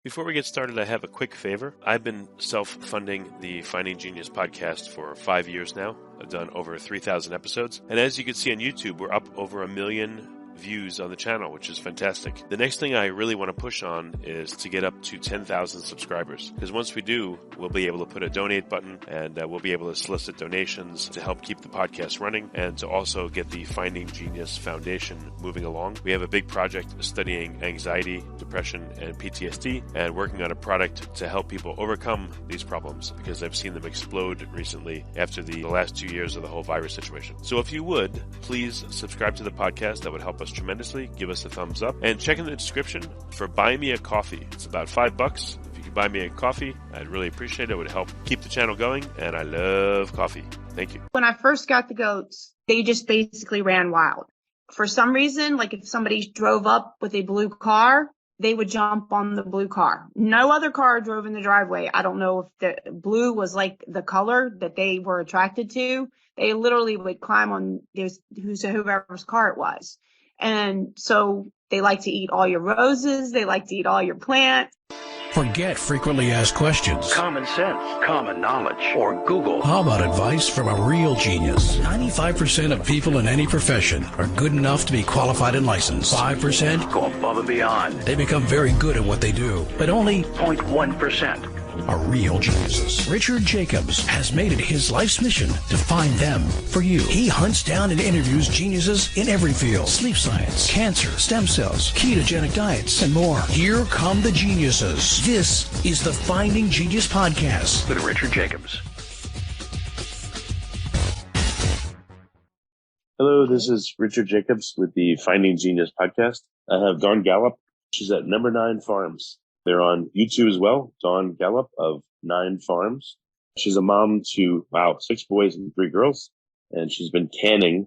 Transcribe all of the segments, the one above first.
Before we get started, I have a quick favor. I've been self-funding the Finding Genius podcast for 5 years now. I've done over 3,000 episodes. And as you can see on YouTube, we're up over 1 million views on the channel, which is fantastic. The next thing I really want to push on is to get up to 10,000 subscribers. Because once we do, we'll be able to put a donate button and we'll be able to solicit donations to help keep the podcast running and to also get the Finding Genius Foundation moving along. We have a big project studying anxiety, depression, and PTSD and working on a product to help people overcome these problems because I've seen them explode recently after the last 2 years of the whole virus situation. So if you would, please subscribe to the podcast. That would help us tremendously. Give us a thumbs up and check in the description for Buy Me a Coffee. It's about $5. If you could buy me a coffee, I'd really appreciate it. It would help keep the channel going, and I love coffee. Thank you. When I first got the goats, they just basically ran wild. For some reason, like if somebody drove up with a blue car, they would jump on the blue car. No other car drove in the driveway. I don't know if the blue was like the color that they were attracted to. They literally would climb on whoever's car it was. And so they like to eat all your roses. They like to eat all your plants. Forget frequently asked questions. Common sense, common knowledge, or Google. How about advice from a real genius? 95% of people in any profession are good enough to be qualified and licensed. 5% go above and beyond. They become very good at what they do, but only 0.1% are real geniuses. Richard Jacobs has made it his life's mission to find them for you. He hunts down and interviews geniuses in every field: sleep science, cancer, stem cells, ketogenic diets, and more. Here come the geniuses. This is the Finding Genius Podcast with Richard Jacobs. Hello, this is Richard Jacobs with the Finding Genius Podcast. I have Dawn Gallop. She's at Number 9 Farms. They're on YouTube as well, Dawn Gallop of 9 Farms. She's a mom to, 6 boys and 3 girls, and she's been canning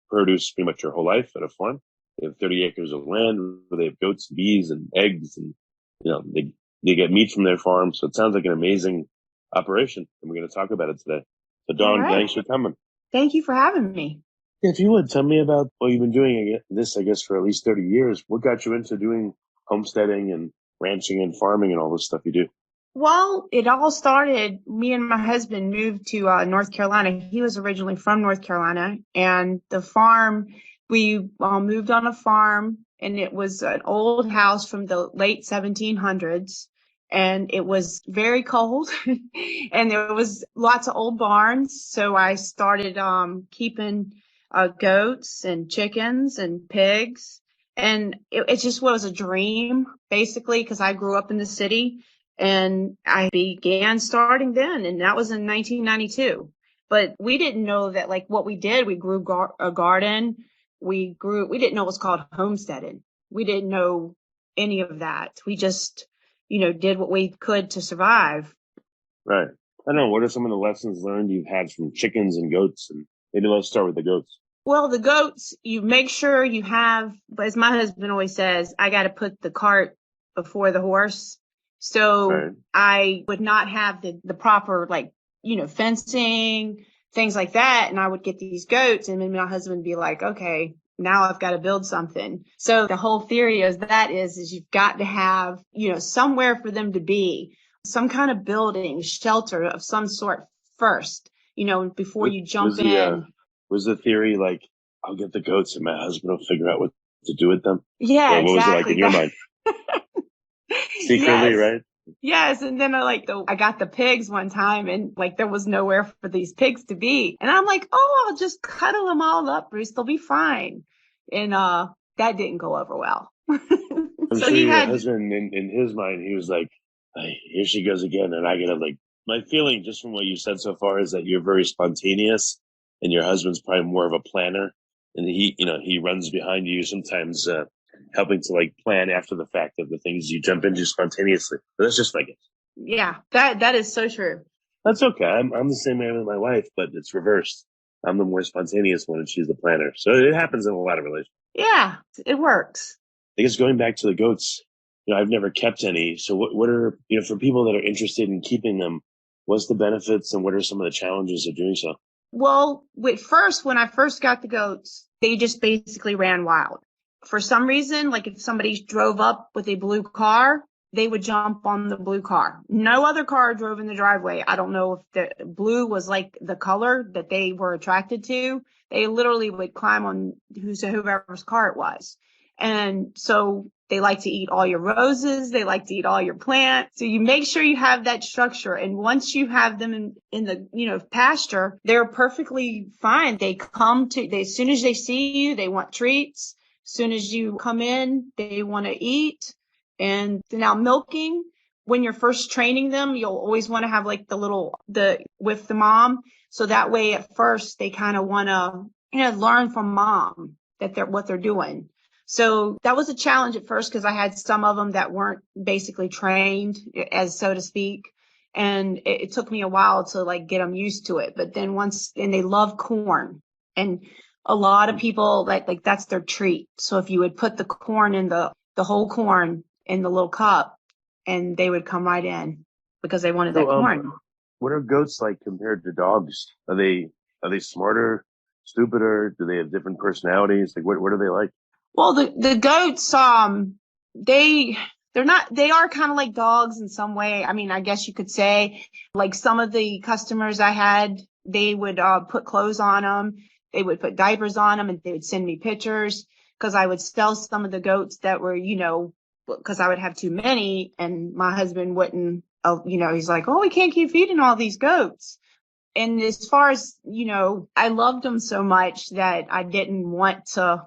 produce pretty much her whole life at a farm. They have 30 acres of land where they have goats, bees, and eggs, and they get meat from their farm. So it sounds like an amazing operation, and we're going to talk about it today. So Dawn, Thanks for coming. Thank you for having me. If you would, tell me about, you've been doing this, I guess, for at least 30 years. What got you into doing homesteading and ranching and farming and all this stuff you do? Well, it all started, me and my husband moved to North Carolina. He was originally from North Carolina, and the farm, we moved on a farm, and it was an old house from the late 1700s, and it was very cold, and there was lots of old barns. So I started keeping goats and chickens and pigs. And it just was a dream, basically, because I grew up in the city and I began starting then. And that was in 1992. But we didn't know that, like, what we did, we grew a garden. We didn't know it was called homesteading. We didn't know any of that. We just, did what we could to survive. Right. I don't know. What are some of the lessons learned you've had from chickens and goats? And maybe let's start with the goats. Well, the goats, you make sure you have, as my husband always says, I got to put the cart before the horse. So I would not have the proper, fencing, things like that. And I would get these goats, and then my husband would be like, okay, now I've got to build something. So the whole theory is you've got to have, somewhere for them to be, some kind of building, shelter of some sort first, before you jump in. Was the theory like, I'll get the goats and my husband will figure out what to do with them? Yeah, or what exactly. was it like in your mind? Secretly, right? Yes. And then I got the pigs one time, and there was nowhere for these pigs to be. And I'm like, I'll just cuddle them all up, Bruce. They'll be fine. And that didn't go over well. I'm sure your husband, in his mind, he was like, here she goes again. And I gotta my feeling just from what you said so far is that you're very spontaneous. And your husband's probably more of a planner, and he runs behind you sometimes, helping to plan after the fact of the things you jump into spontaneously. But that's just like it. Yeah, that is so true. That's okay. I'm the same way with my wife, but it's reversed. I'm the more spontaneous one, and she's the planner. So it happens in a lot of relationships. Yeah, it works. I guess going back to the goats, I've never kept any. So what are for people that are interested in keeping them? What's the benefits, and what are some of the challenges of doing so? Well, when I first got the goats, they just basically ran wild. For some reason, if somebody drove up with a blue car, they would jump on the blue car. No other car drove in the driveway. I don't know if the blue was like the color that they were attracted to. They literally would climb on whoever's car it was. And so they like to eat all your roses. They like to eat all your plants. So you make sure you have that structure. And once you have them in the, pasture, they're perfectly fine. They as soon as they see you, they want treats. As soon as you come in, they want to eat. And now milking, when you're first training them, you'll always want to have like with the mom. So that way at first they kind of want to, learn from mom what they're doing. So that was a challenge at first because I had some of them that weren't basically trained, as so to speak. And it took me a while to like get them used to it. But then and they love corn, and a lot of people like that's their treat. So if you would put the corn in the whole corn in the little cup, and they would come right in because they wanted that corn. What are goats like compared to dogs? Are they smarter, stupider? Do they have different personalities? Like what are they like? Well, the goats, they are kind of like dogs in some way. I mean, I guess you could say, like some of the customers I had, they would put clothes on them. They would put diapers on them, and they would send me pictures because I would sell some of the goats that were, because I would have too many, and my husband wouldn't, he's like, oh, we can't keep feeding all these goats. And as far as, I loved them so much that I didn't want to,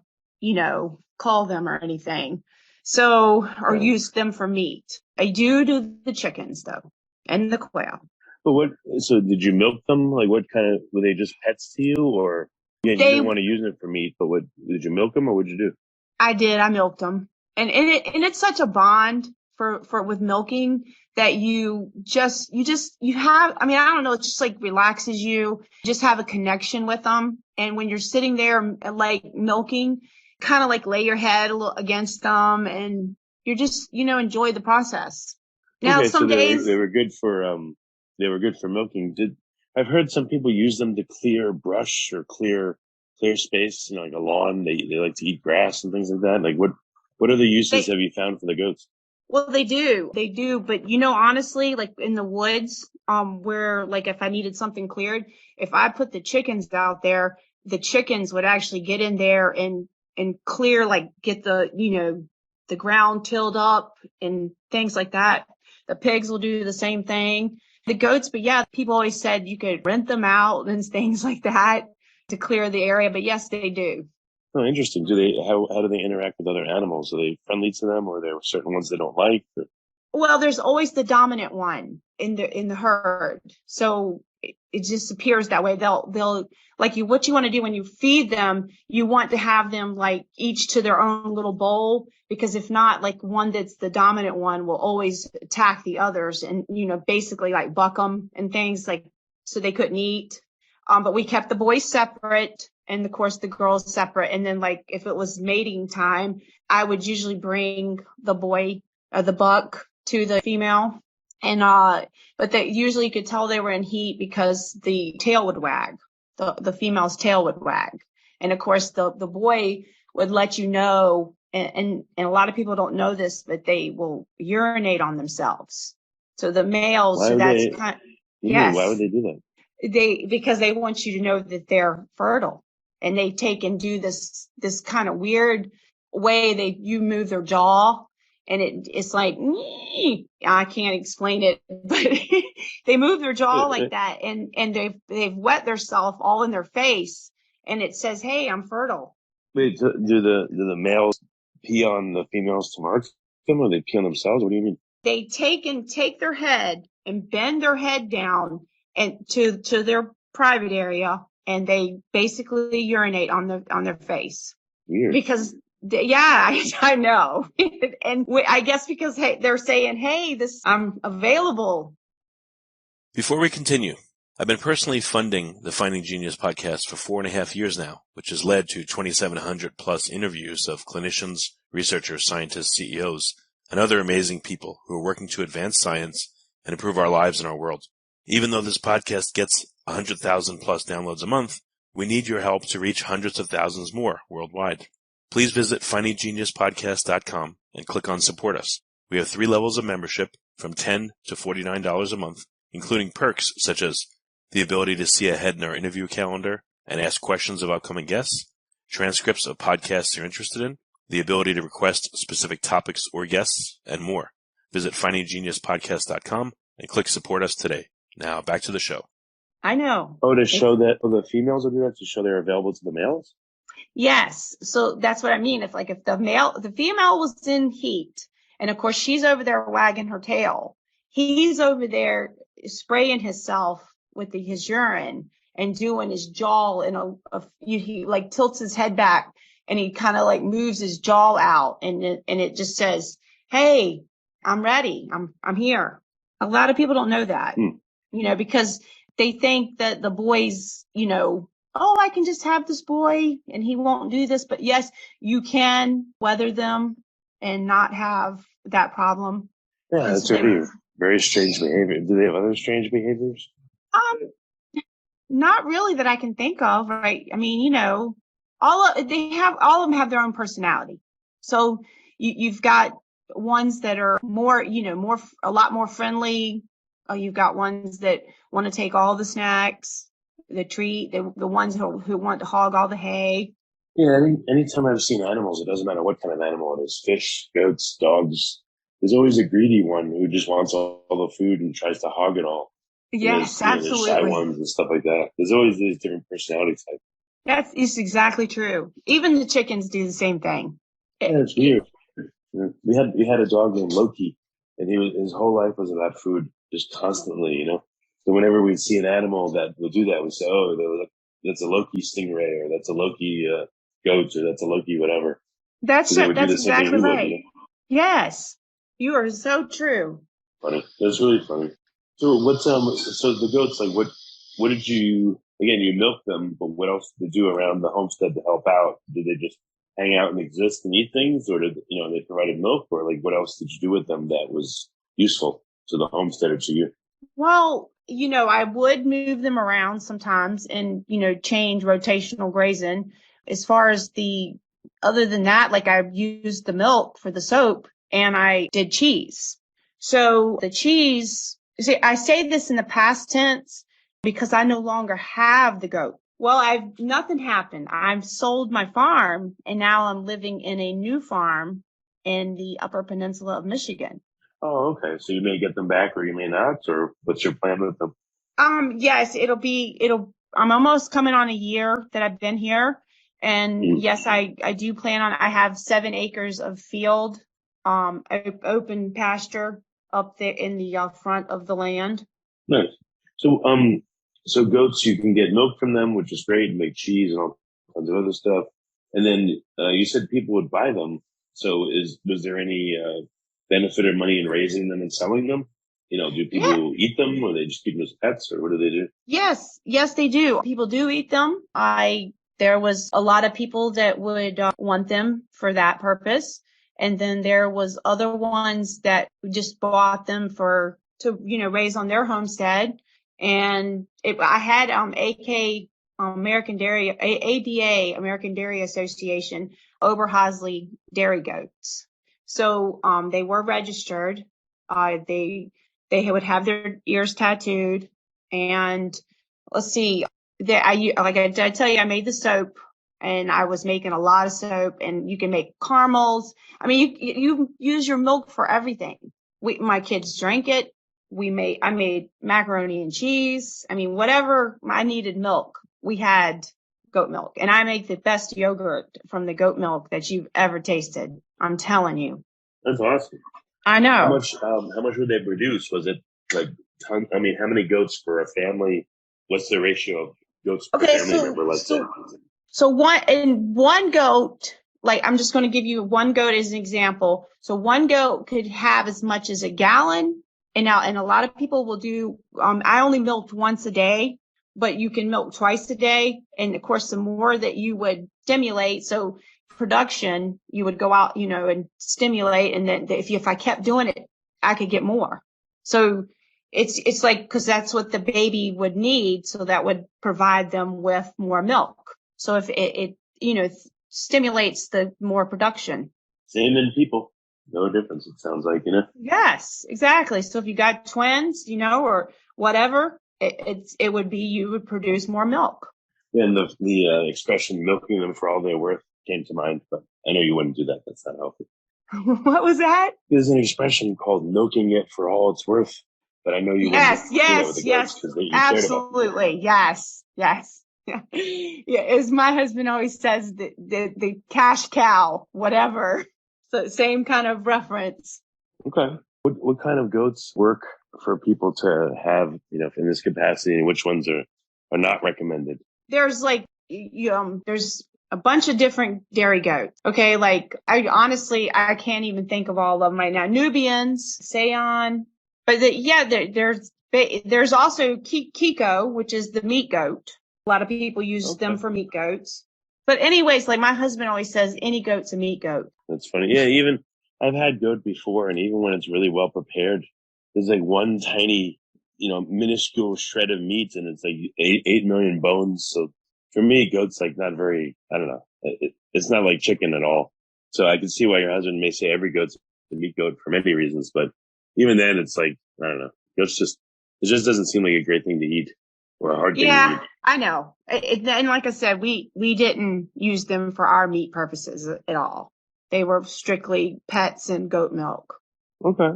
call them or anything. So, or use them for meat. I do the chickens though, and the quail. But so did you milk them? Like what kind of, were they just pets to you, or you didn't want to use it for meat, but did you milk them or what'd you do? I did. I milked them. And it's such a bond with milking that you have, I mean, I don't know, it just like relaxes you, just have a connection with them. And when you're sitting there like milking, kind of like lay your head a little against them, and you're just, enjoy the process. Now, okay, some days they were good for milking. I've heard some people use them to clear brush or clear space, like a lawn. They like to eat grass and things like that. Like what other uses have you found for the goats? Well, they do. But, honestly, like in the woods, where like if I needed something cleared, if I put the chickens out there, the chickens would actually get in there and clear, like get the ground tilled up and things like that. The pigs will do the same thing. The goats, but yeah, people always said you could rent them out and things like that to clear the area. But yes, they do. Oh, interesting. How do they interact with other animals? Are they friendly to them, or are there certain ones they don't like? Or? Well, there's always the dominant one in the herd. So it just appears that way. They'll like what you want to do when you feed them, you want to have them like each to their own little bowl, because if not, like one that's the dominant one will always attack the others and, basically like buck them and things like, so they couldn't eat. But we kept the boys separate and of course the girls separate. And then like if it was mating time, I would usually bring the boy or the buck to the female. And, but they usually you could tell they were in heat because the tail would wag, the female's tail would wag. And of course the boy would let you know, and a lot of people don't know this, but they will urinate on themselves. So the males, why would they do that? Because they want you to know that they're fertile, and they take and do this kind of weird way you move their jaw. And it's like, I can't explain it, but they move their jaw like that, and they've wet themselves all in their face, and it says, "Hey, I'm fertile." Wait, do the males pee on the females to mark them, or they pee on themselves? What do you mean? They take their head and bend their head down and to their private area, and they basically urinate on their face. Weird. Because. Yeah, I know. And I guess because, hey, they're saying, hey, I'm available. Before we continue, I've been personally funding the Finding Genius podcast for 4.5 years now, which has led to 2,700 plus interviews of clinicians, researchers, scientists, CEOs, and other amazing people who are working to advance science and improve our lives and our world. Even though this podcast gets 100,000 plus downloads a month, we need your help to reach hundreds of thousands more worldwide. Please visit findinggeniuspodcast.com and click on Support Us. We have 3 levels of membership from $10 to $49 a month, including perks such as the ability to see ahead in our interview calendar and ask questions of upcoming guests, transcripts of podcasts you're interested in, the ability to request specific topics or guests, and more. Visit findinggeniuspodcast.com and click support us today. Now back to the show. I know. Oh, to show that the females will do that to show they're available to the males? Yes. So that's what I mean. If the female was in heat, and of course she's over there wagging her tail, he's over there spraying himself with his urine and doing his jaw he like tilts his head back and he kind of like moves his jaw out and it just says, "Hey, I'm ready. I'm here." A lot of people don't know that, because they think that the boys, oh, I can just have this boy and he won't do this. But yes, you can weather them and not have that problem. Yeah, that's really very strange behavior. Do they have other strange behaviors? Not really that I can think of, right? I mean, all of them have their own personality. So you've got ones that are more, a lot more friendly. You've got ones that want to take all the snacks, the treat, the ones who want to hog all the hay. Yeah, anytime I've seen animals, it doesn't matter what kind of animal it is, fish, goats, dogs, there's always a greedy one who just wants all the food and tries to hog it all. Yes, absolutely. There's shy ones and stuff like that. There's always these different personality types. It's exactly true. Even the chickens do the same thing. Yeah, it's weird. We had a dog named Loki, and his whole life was about food, just constantly, So whenever we see an animal that will do that, we say, "Oh, that's a Loki stingray, or that's a Loki goat, or that's a Loki whatever." That's exactly right. Yes, you are so true. Funny. That's really funny. So so the goats, like what did you, again, you milk them, but what else did they do around the homestead to help out? Did they just hang out and exist and eat things, or did, they provided milk, or like what else did you do with them that was useful to the homestead or to you? Well, I would move them around sometimes and, change rotational grazing. As far as other than that, like I used the milk for the soap and I did cheese. So the cheese, see, I say this in the past tense because I no longer have the goat. Well, nothing happened. I've sold my farm and now I'm living in a new farm in the Upper Peninsula of Michigan. Oh, okay. So you may get them back or you may not, or what's your plan with them? Yes, I'm almost coming on a year that I've been here. And yes, I do plan on, I have 7 acres of field, open pasture up there in the front of the land. Nice. So goats, you can get milk from them, which is great, and make cheese and all kinds of other stuff. And then you said people would buy them. So was there any benefit or money in raising them and selling them? Do people eat them, or they just keep them as pets, or what do they do? Yes, they do. People do eat them. There was a lot of people that would want them for that purpose. And then there was other ones that just bought them to raise on their homestead. And I had American Dairy, ADA, American Dairy Association, Oberhausley dairy goats. So they were registered. They would have their ears tattooed. And let's see, like I tell you, I made the soap. And I was making a lot of soap, and you can make caramels. I mean, you use your milk for everything. My kids drank it. I made macaroni and cheese. I mean, whatever I needed milk, we had goat milk. And I make the best yogurt from the goat milk that you've ever tasted. I'm telling you. That's awesome. I know. How much would they produce? Was it like how many goats for a family? What's the ratio of goats per family member? Let's say. So one goat, like I'm just going to give you one goat as an example. So one goat could have as much as a gallon. And a lot of people will do, I only milked once a day, but you can milk twice a day. And of course, the more that you would stimulate, so production, you would go out, and stimulate. And then if I kept doing it, I could get more. So it's like, cause that's what the baby would need. So that would provide them with more milk. So if it stimulates the more production. Same in people. no difference, it sounds like, you know? Yes, exactly. So if you got twins, or whatever, it would be, you would produce more milk. Yeah, and the expression milking them for all they're worth came to mind, but I know you wouldn't do that. That's not healthy. What was that? There's an expression called milking it for all it's worth, but I know you wouldn't Yes, do that with yes, the goats yes, because you cared about them. absolutely. Yes, yes. Yeah, as my husband always says, the cash cow, whatever. So same kind of reference. Okay. What kind of goats work for people to have, in this capacity, and which ones are not recommended? There's there's a bunch of different dairy goats. Okay, like I can't even think of all of them right now. Nubians, Sayon, but there's also Kiko, which is the meat goat. A lot of people use them for meat goats. But anyways, like my husband always says, any goat's a meat goat. That's funny. Yeah, even I've had goat before, and even when it's really well prepared, there's like one tiny, minuscule shred of meat, and it's like 8 million bones. So for me, goat's like not very. I don't know. It's not like chicken at all. So I can see why your husband may say every goat's a meat goat for many reasons, but even then, it's like I don't know. It just doesn't seem like a great thing to eat or a hard thing to eat. Yeah, I know. And like I said, we didn't use them for our meat purposes at all. They were strictly pets and goat milk. Okay.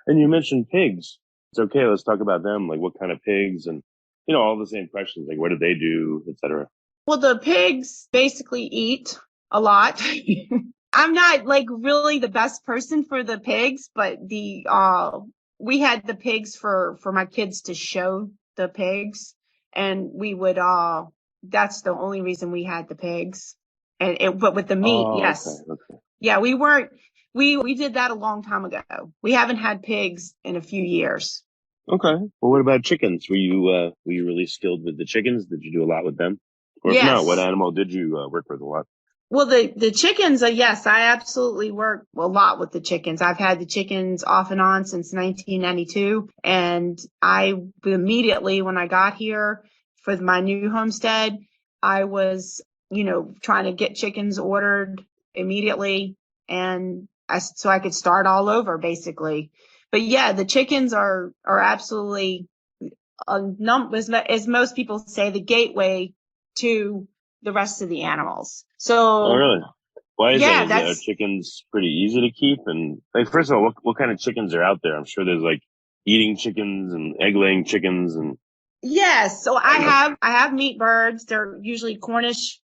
And you mentioned pigs. It's okay. Let's talk about them. Like what kind of pigs and, all the same questions. Like what do they do, et cetera? Well, the pigs basically eat a lot. I'm not like really the best person for the pigs, but we had the pigs for my kids to show the pigs, and we would that's the only reason we had the pigs. But with the meat, yes. Okay. Yeah, we did that a long time ago. We haven't had pigs in a few years. Okay. Well, what about chickens? Were you really skilled with the chickens? Did you do a lot with them? Or if Yes. not, what animal did you work with a lot? Well, the chickens, yes, I absolutely work a lot with the chickens. I've had the chickens off and on since 1992. And I immediately, when I got here for my new homestead, I was, trying to get chickens ordered immediately. And so I could start all over basically. But yeah, the chickens are absolutely, as most people say, the gateway to the rest of the animals. So, oh, really? Why is yeah, that? Are chickens pretty easy to keep? And like, first of all, what kind of chickens are out there? I'm sure there's like eating chickens and egg laying chickens and. Yes. So I have meat birds. They're usually Cornish,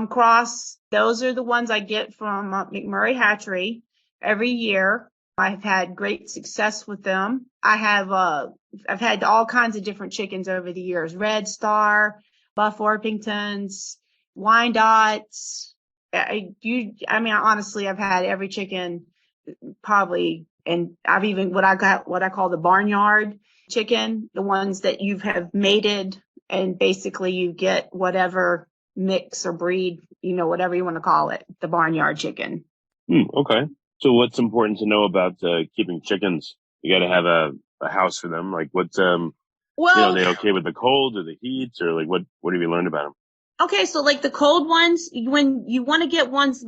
cross. Those are the ones I get from McMurray Hatchery every year. I've had great success with them. I've had all kinds of different chickens over the years. Red Star, Buff Orpingtons, Wyandottes. Honestly, I've had every chicken probably, and I've even what I call the barnyard chicken, the ones that you have mated, and basically you get whatever mix or breed, whatever you want to call it, the barnyard chicken. Okay. So what's important to know about keeping chickens? You got to have a house for them. Like what's are they okay with the cold or the heat, or like what have you learned about them? Okay, so like the cold ones, when you want to get ones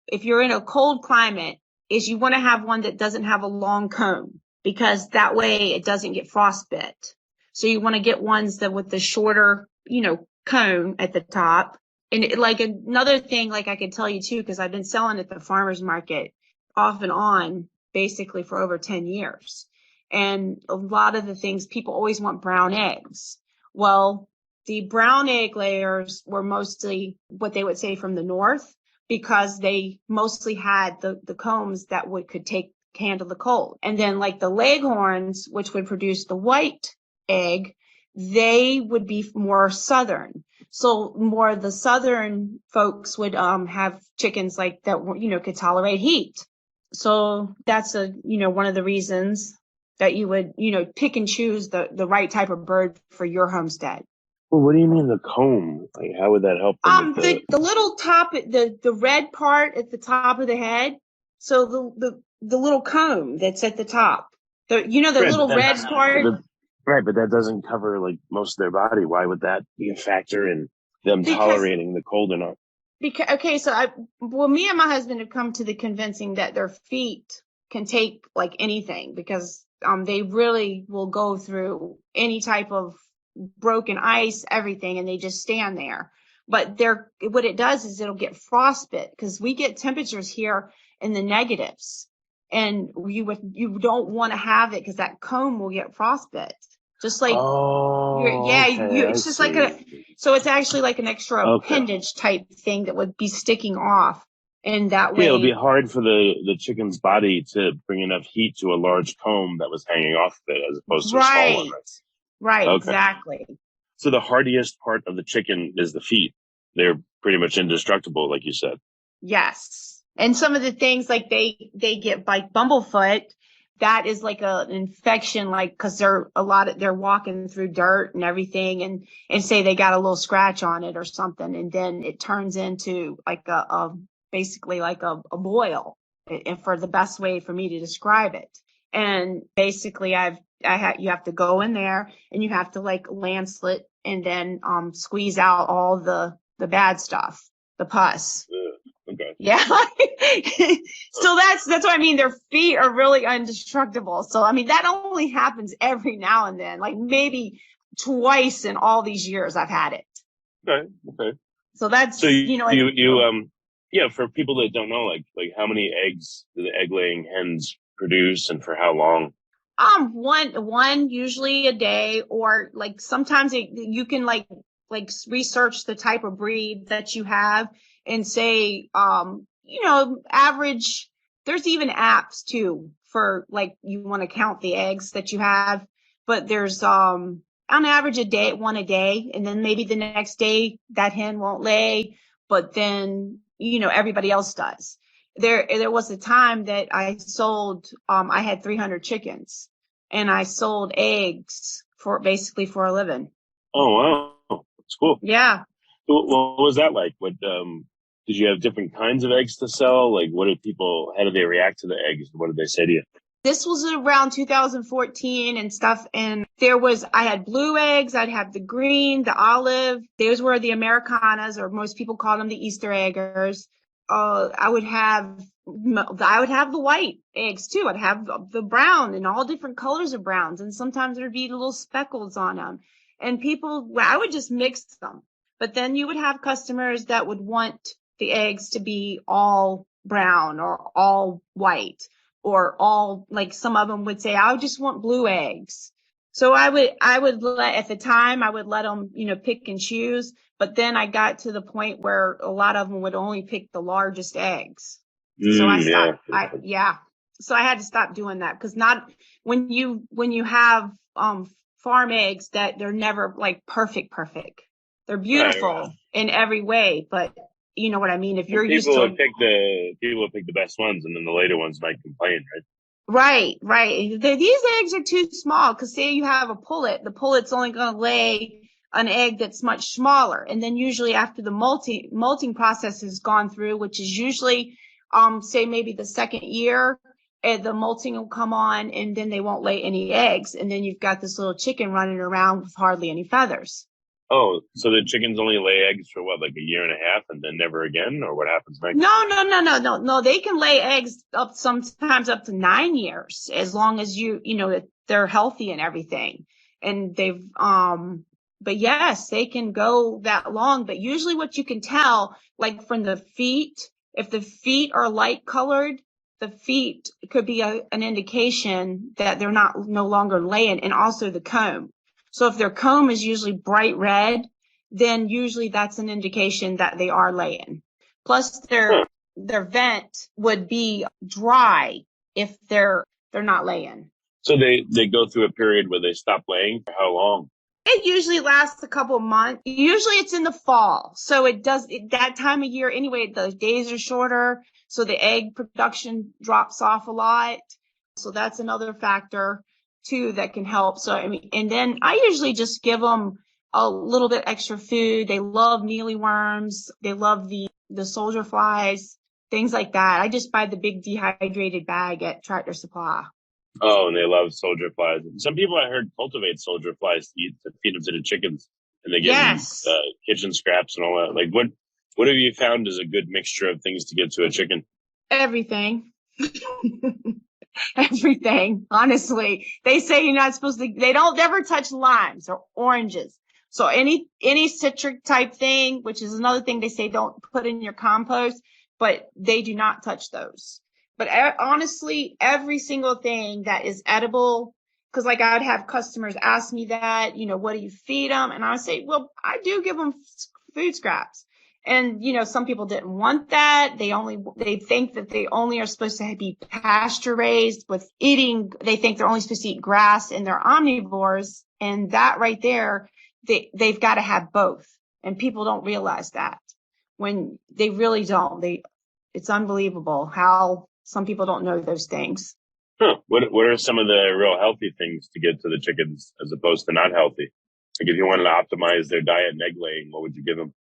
if you're in a cold climate, is you want to have one that doesn't have a long comb, because that way it doesn't get frostbit. So you want to get ones that with the shorter, comb at the top. And like another thing, like I could tell you too, because I've been selling at the farmer's market off and on basically for over 10 years. And a lot of the things, people always want brown eggs. Well, the brown egg layers were mostly what they would say from the north, because they mostly had the combs that could handle the cold. And then like the leghorns, which would produce the white egg, they would be more southern. So more the southern folks would have chickens like that, could tolerate heat. So that's one of the reasons that you would, pick and choose the right type of bird for your homestead. Well, what do you mean the comb? Like, how would that help them? The little top, the red part at the top of the head. So the little comb that's at the top. The little red part. Right, but that doesn't cover like most of their body. Why would that be a factor in them tolerating the cold or not? Me and my husband have come to the convincing that their feet can take like anything, because they really will go through any type of broken ice, everything, and they just stand there. But what it does is it'll get frostbite, because we get temperatures here in the negatives, and you don't want to have it because that comb will get frostbite. Just like it's just like so it's actually like an extra appendage type thing that would be sticking off. And that way, it'll be hard for the chicken's body to bring enough heat to a large comb that was hanging off of it, as opposed to a small one. Right, exactly. So the hardiest part of the chicken is the feet. They're pretty much indestructible, like you said. Yes. And some of the things like they get like bumblefoot, that is like an infection, like, because they're walking through dirt and everything, and say they got a little scratch on it or something, and then it turns into like basically like a boil, and for the best way for me to describe it. And basically you have to go in there and you have to like lancet and then squeeze out all the bad stuff, the pus. Okay. Yeah. So that's what I mean. Their feet are really indestructible. So I mean, that only happens every now and then, like maybe twice in all these years I've had it. Okay. So that's for people that don't know, like how many eggs do the egg laying hens produce, and for how long? One usually a day, or like sometimes you can like research the type of breed that you have and say, average. There's even apps too for like you want to count the eggs that you have, but there's on average one a day, and then maybe the next day that hen won't lay, but then everybody else does. There was a time that I sold, I had 300 chickens, and I sold eggs for a living. Oh, wow. That's cool. Yeah. What was that like? What, did you have different kinds of eggs to sell? Like, how did they react to the eggs? What did they say to you? This was around 2014 and stuff. And I had blue eggs. I'd have the green, the olive. Those were the Americanas, or most people call them the Easter eggers. I would have the white eggs too. I'd have the brown and all different colors of browns. And sometimes there'd be little speckles on them. And I would just mix them. But then you would have customers that would want the eggs to be all brown or all white, or all, like some of them would say, I just want blue eggs. So I would at the time, I would let them, pick and choose. But then I got to the point where a lot of them would only pick the largest eggs. So I stopped. So I had to stop doing that, because not when you have farm eggs, that they're never like perfect. They're beautiful in every way, but you know what I mean? If you're used to people will pick the best ones, and then the later ones might complain, right? Right. These eggs are too small, because say you have a pullet, the pullet's only going to lay an egg that's much smaller. And then usually after the molting process has gone through, which is usually, say maybe the second year, the molting will come on, and then they won't lay any eggs. And then you've got this little chicken running around with hardly any feathers. Oh, so the chickens only lay eggs for what, like a year and a half, and then never again, or what happens next? No. They can lay eggs sometimes up to 9 years, as long as they're healthy and everything. And but yes, they can go that long. But usually what you can tell, like from the feet, if the feet are light colored, the feet could be an indication that they're no longer laying, and also the comb. So if their comb is usually bright red, then usually that's an indication that they are laying. Plus their vent would be dry if they're not laying. So they go through a period where they stop laying. For how long? It usually lasts a couple of months. Usually it's in the fall. So that time of year anyway, the days are shorter. So the egg production drops off a lot. So that's another factor too that can help. So, I mean, and then I usually just give them a little bit extra food. They love mealyworms. They love the soldier flies, things like that. I just buy the big dehydrated bag at Tractor Supply. Oh, and they love soldier flies. Some people I heard cultivate soldier flies to feed them to the chickens, and they get kitchen scraps and all that. Like, what have you found is a good mixture of things to get to a chicken? Everything. everything. Honestly, they say you're not supposed to, they don't ever touch limes or oranges. So any citric type thing, which is another thing they say don't put in your compost, but they do not touch those. But honestly, every single thing that is edible, because like I'd have customers ask me that, what do you feed them? And I would say, well, I do give them food scraps. And, some people didn't want that. They think that they only are supposed to be pasture raised with eating. They think they're only supposed to eat grass and they're omnivores. And that right there, they've got to have both. And people don't realize that when they really don't. It's unbelievable how some people don't know those things. Huh. What are some of the real healthy things to get to the chickens as opposed to not healthy? Like if you wanted to optimize their diet and egg laying, what would you give them?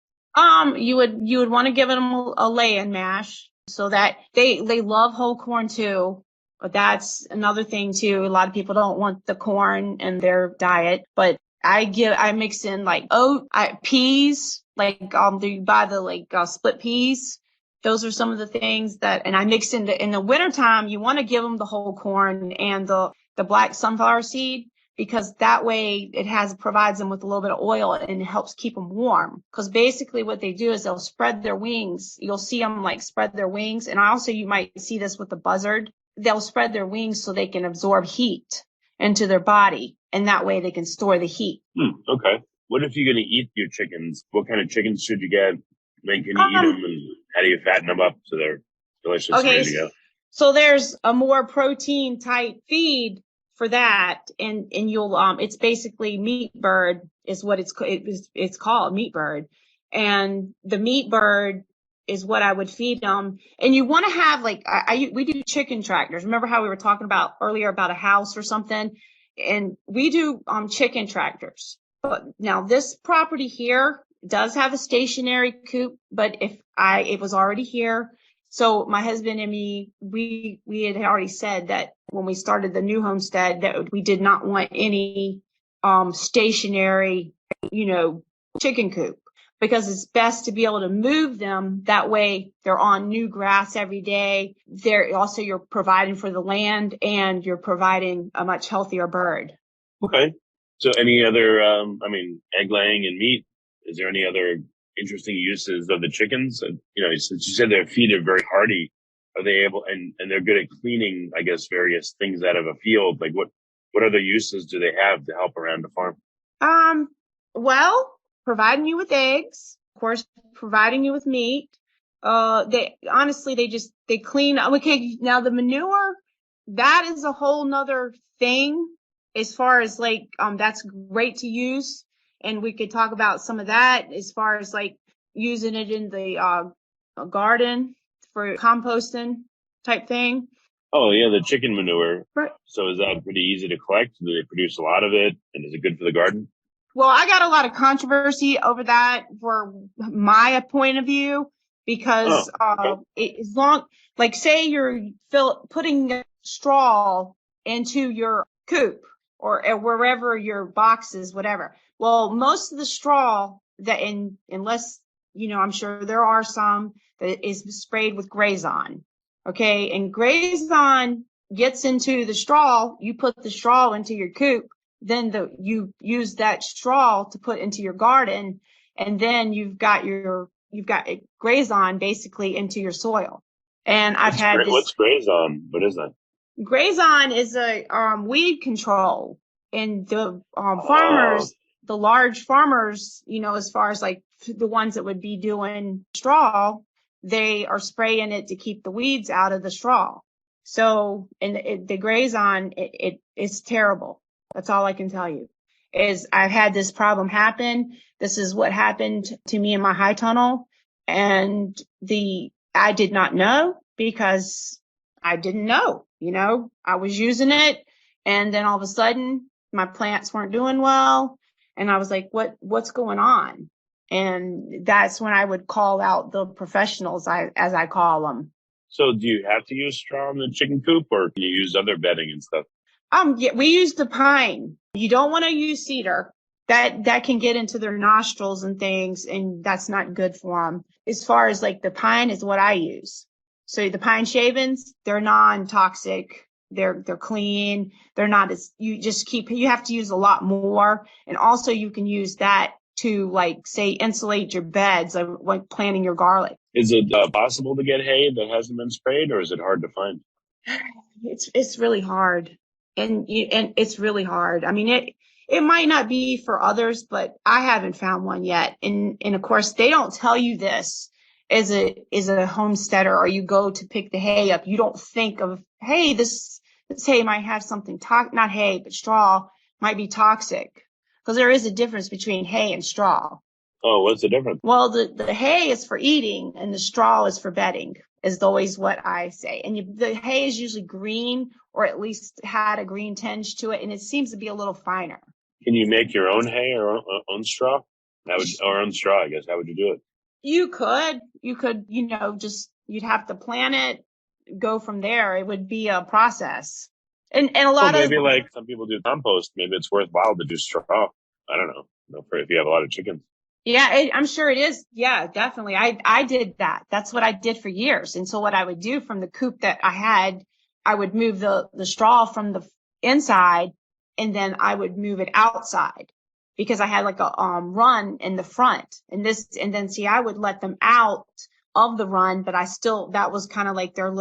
You would want to give them a lay-in mash so that they love whole corn too. But that's another thing too. A lot of people don't want the corn in their diet, but I mix in like peas, like you buy the split peas. Those are some of the things and I mix in the wintertime. You want to give them the whole corn and the black sunflower seed, because that way it provides them with a little bit of oil and it helps keep them warm. Because basically what they do is they'll spread their wings. You'll see them like spread their wings. And also you might see this with the buzzard. They'll spread their wings so they can absorb heat into their body. And that way they can store the heat. Okay. What if you're going to eat your chickens? What kind of chickens should you get? When can you eat them, and how do you fatten them up so they're delicious and ready to go? So there's a more protein type feed for that, and you'll it's basically meat bird is what it's called, meat bird, and the meat bird is what I would feed them. And you want to have we do chicken tractors. Remember how we were talking about earlier about a house or something, and we do chicken tractors. But now this property here does have a stationary coop, but it was already here. So my husband and me, we had already said that when we started the new homestead that we did not want any stationary, chicken coop, because it's best to be able to move them. That way they're on new grass every day. You're providing for the land and you're providing a much healthier bird. Okay. So any other, egg laying and meat, is there any other interesting uses of the chickens? Since you said their feet are very hardy, are they able, and they're good at cleaning, I guess, various things out of a field? Like what other uses do they have to help around the farm? Well, providing you with eggs, of course, providing you with meat. They clean. Okay. Now the manure, that is a whole nother thing as far as that's great to use. And we could talk about some of that as far as using it in the garden for composting type thing. Oh yeah, the chicken manure. Right. So is that pretty easy to collect? Do they produce a lot of it? And is it good for the garden? Well, I got a lot of controversy over that for my point of view, because as long, say you're putting straw into your coop or wherever your box is, whatever. Well, most of the straw unless, I'm sure there are some that is sprayed with Grazon. Okay. And Grazon gets into the straw. You put the straw into your coop, then you use that straw to put into your garden. And then you've got Grazon basically into your soil. And What's Grazon? What is that? Grazon is a weed control, and the farmers, the large farmers, as far as the ones that would be doing straw, they are spraying it to keep the weeds out of the straw. So, and the Grazon, it's terrible. That's all I can tell you. Is I've had this problem happen. This is what happened to me in my high tunnel, and I did not know because I didn't know. I was using it, and then all of a sudden my plants weren't doing well, and I was like, what's going on? And that's when I would call out the professionals, as I call them. So do you have to use straw in the chicken coop, or can you use other bedding and stuff? Yeah, we use the pine. You don't want to use cedar. That can get into their nostrils and things, and that's not good for them. As far as the pine is what I use. So the pine shavings, they're non-toxic. They're clean. They're not as, you have to use a lot more. And also you can use that to, like, say, insulate your beds, like planting your garlic. Is it possible to get hay that hasn't been sprayed, or is it hard to find? It's really hard. And it's really hard. I mean, it might not be for others, but I haven't found one yet. And of course, they don't tell you this as a homesteader, or you go to pick the hay up. You don't think of, hey, this hay might have something not hay, but straw might be toxic, because there is a difference between hay and straw. Oh, what's the difference? Well, the hay is for eating and the straw is for bedding, is always what I say. And the hay is usually green, or at least had a green tinge to it, and it seems to be a little finer. Can you make your own hay or own straw? Or own straw, I guess. How would you do it? You could, you'd have to plant it, go from there. It would be a process. And a lot maybe like some people do compost. Maybe it's worthwhile to do straw. I don't know. For if you have a lot of chickens. Yeah, I'm sure it is. Yeah, definitely. I did that. That's what I did for years. And so what I would do from the coop that I had, I would move the straw from the inside, and then I would move it outside, because I had like a run in the front, and then I would let them out of the run, but that was kind of like their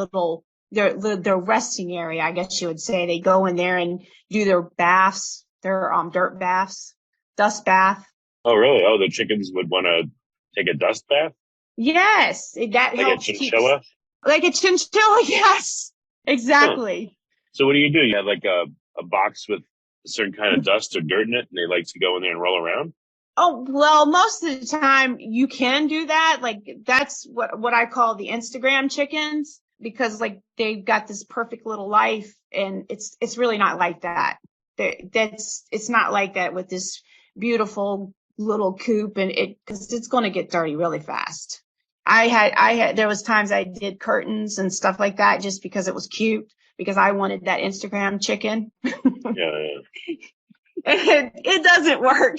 resting area, I guess you would say. They go in there and do their baths, their dirt baths, dust bath. Oh, really? Oh, the chickens would want to take a dust bath? Yes. That like helps a chinchilla? Like a chinchilla, yes. Exactly. Huh. So what do? You have like a box with a certain kind of dust or dirt in it, and they like to go in there and roll around? Oh, well, most of the time you can do that. Like, that's what I call the Instagram chickens, because like they've got this perfect little life, and it's really not like that. It's not like that with this beautiful little coop, and because it's going to get dirty really fast. There was times I did curtains and stuff like that just because it was cute, because I wanted that Instagram chicken. Yeah. It doesn't work.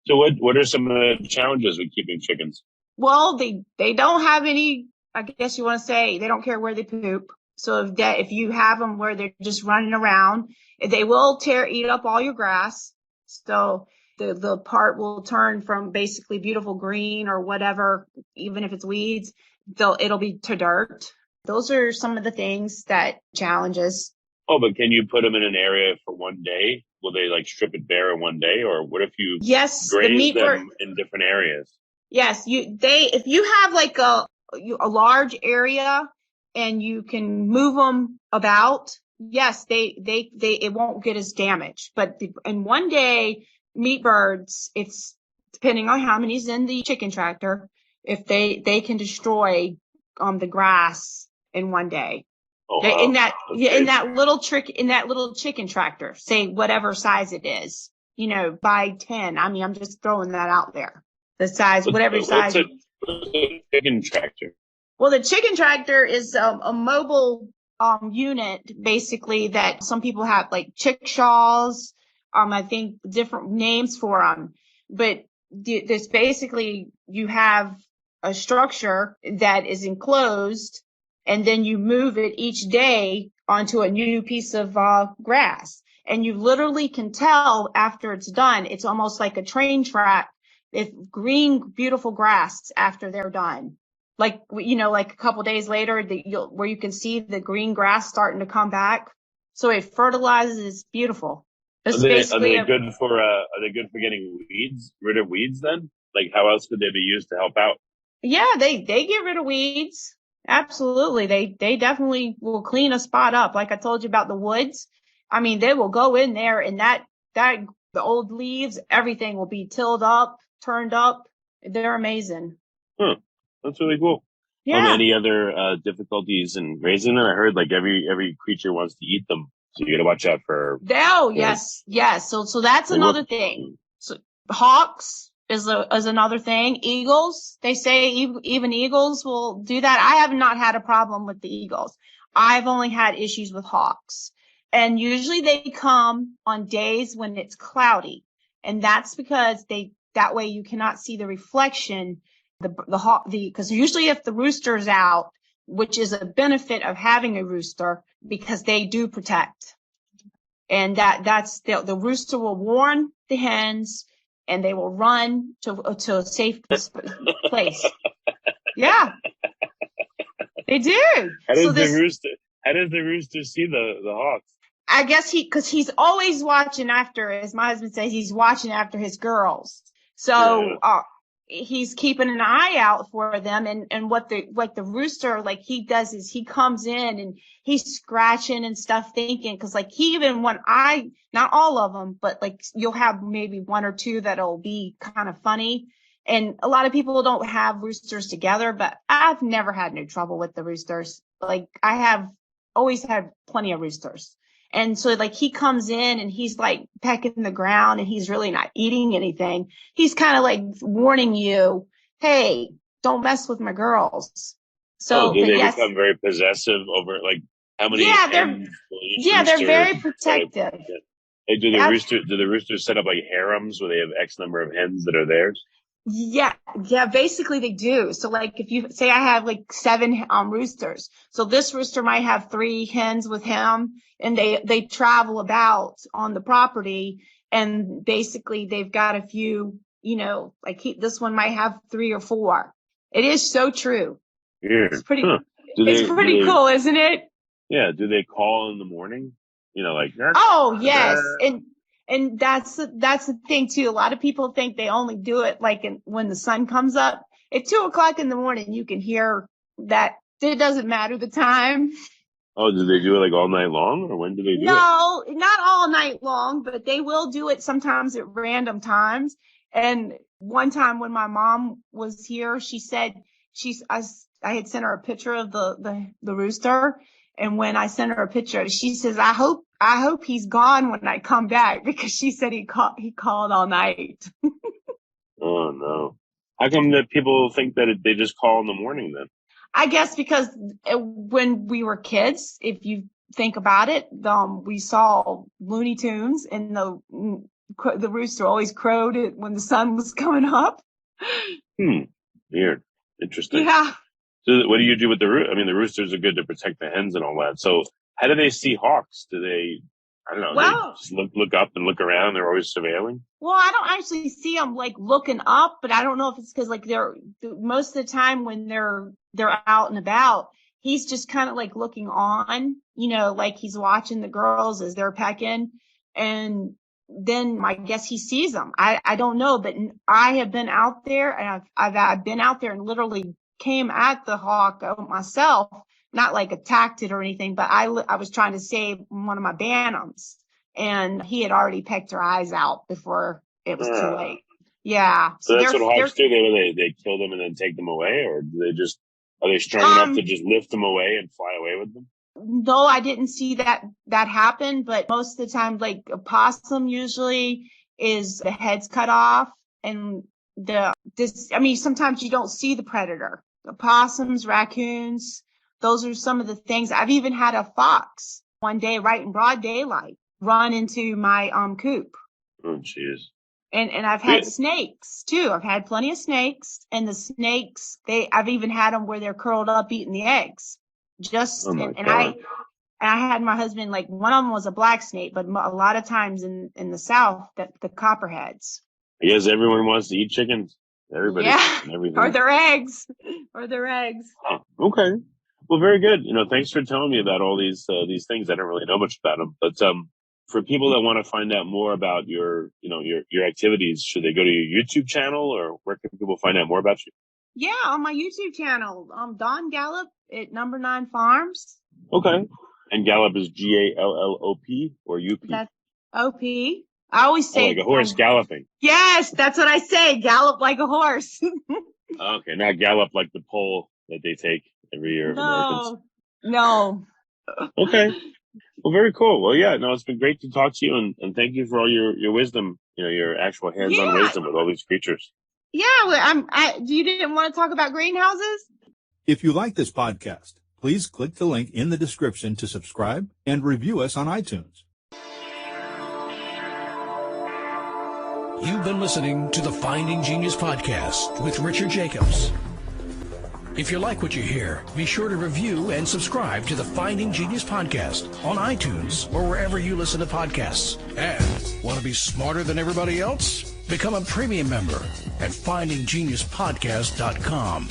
So what are some of the challenges with keeping chickens? Well, they don't have any, I guess you want to say, they don't care where they poop. So if you have them where they're just running around, they will eat up all your grass. So the part will turn from basically beautiful green or whatever, even if it's weeds, it'll be to dirt. Those are some of the things challenges. Oh, but can you put them in an area for one day? Will they like strip it bare in one day, or what if you graze them in different areas? Yes, if you have like a large area and you can move them about, yes, it won't get as damaged. But in one day, meat birds, it's depending on how many's in the chicken tractor, if they can destroy the grass in one day. Oh, wow. In that little chicken tractor, say whatever size it is, by 10. I mean, I'm just throwing that out there. The size, whatever size. What's a chicken tractor? Well, the chicken tractor is a mobile unit, basically, that some people have, like chickshaws. I think different names for them, but this basically, you have a structure that is enclosed, and then you move it each day onto a new piece of grass. And you literally can tell after it's done, it's almost like a train track, if green, beautiful grass after they're done. Like, like a couple days later, where you can see the green grass starting to come back. So it fertilizes, it's beautiful. Are they good for getting rid of weeds then? Like, how else could they be used to help out? Yeah, they get rid of weeds. Absolutely. They definitely will clean a spot up. Like I told you about the woods. I mean, they will go in there, and the old leaves, everything will be tilled up, turned up. They're amazing. That's really cool. Yeah. Any other difficulties in raising them? I heard like every creature wants to eat them, so you got to watch out for. Oh, yes. So that's another thing. So hawks is another thing. Eagles, they say even eagles will do that. I have not had a problem with the eagles. I've only had issues with hawks. And usually they come on days when it's cloudy. And that's because that way you cannot see the reflection, because usually if the rooster's out, which is a benefit of having a rooster because they do protect. And that's the rooster will warn the hens and they will run to a safe place. Yeah, they do. How does the rooster see the hawks? I guess because he's always watching after, as my husband says, he's watching after his girls. So, he's keeping an eye out for them. And what the rooster, like he does is he comes in and he's scratching and stuff thinking, cause like not all of them, but like you'll have maybe one or two that'll be kind of funny. And a lot of people don't have roosters together, but I've never had no trouble with the roosters. Like I have always had plenty of roosters. And so like he comes in and he's like pecking the ground and he's really not eating anything. He's kind of like warning you, hey, don't mess with my girls. So do they become very possessive over like how many? They're very protective. Hey, do the roosters set up like harems where they have X number of hens that are theirs? Yeah, basically they do. So like if you say I have like 7 roosters, so this rooster might have 3 hens with him and they travel about on the property and basically they've got a few, like this one might have 3 or 4. It is so true. Yeah. It's pretty cool, isn't it? Yeah, do they call in the morning? Oh, yes. And that's the thing too. A lot of people think they only do it like when the sun comes up. At 2:00 in the morning, you can hear that. It doesn't matter the time. Oh, do they do it like all night long, or when do they do it? No, not all night long, but they will do it sometimes at random times. And one time when my mom was here, she said I had sent her a picture of the rooster. And when I sent her a picture, she says, I hope he's gone when I come back because she said he called all night. Oh no. How come that people think that they just call in the morning then? I guess because when we were kids, if you think about it, we saw Looney Tunes and the rooster always crowed when the sun was coming up. Weird. Interesting. Yeah. So what do you do with the rooster? I mean, the roosters are good to protect the hens and all that. So how do they see hawks? Do they, I don't know, they just look up and look around? They're always surveilling? Well, I don't actually see them like looking up, but I don't know if it's because like they're most of the time when they're out and about, he's just kind of like looking on, like he's watching the girls as they're pecking. And then I guess he sees them. I don't know, but I have been out there and I've been out there and literally came at the hawk myself, not like attacked it or anything, but I was trying to save one of my bantams and he had already pecked her eyes out before it was too late. Yeah. So that's what hawks do. They kill them and then take them away, or are they strong enough to just lift them away and fly away with them? No, I didn't see that happen, but most of the time, like a possum usually is the head's cut off and sometimes you don't see the predator. The possums, raccoons, those are some of the things. I've even had a fox one day right in broad daylight run into my coop. Oh, jeez. And I've had snakes too. I've had plenty of snakes, and the snakes, I've even had them where they're curled up eating the eggs. I had my husband, like one of them was a black snake, but a lot of times in the South, the copperheads. I guess everyone wants to eat chickens. Everybody. Yeah. Everything. Or their eggs. Oh, okay. Well, very good. Thanks for telling me about all these things. I don't really know much about them, but for people that want to find out more about your activities, should they go to your YouTube channel, or where can people find out more about you? Yeah, on my YouTube channel, Dawn Gallop at Number 9 Farms. Okay. And Gallop is Gallop or UP? That's OP. I always say like a horse galloping. Yes, that's what I say. Gallop like a horse. Okay, not gallop like the pole that they take every year. No. Okay. Well, very cool. Well, yeah, no, it's been great to talk to you, and thank you for all your wisdom, your actual hands-on wisdom with all these creatures. Yeah, you didn't want to talk about greenhouses? If you like this podcast, please click the link in the description to subscribe and review us on iTunes. You've been listening to the Finding Genius podcast with Richard Jacobs. If you like what you hear, be sure to review and subscribe to the Finding Genius podcast on iTunes or wherever you listen to podcasts. And want to be smarter than everybody else? Become a premium member at findinggeniuspodcast.com.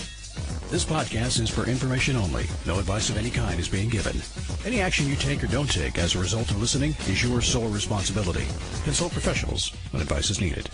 This podcast is for information only. No advice of any kind is being given. Any action you take or don't take as a result of listening is your sole responsibility. Consult professionals when advice is needed.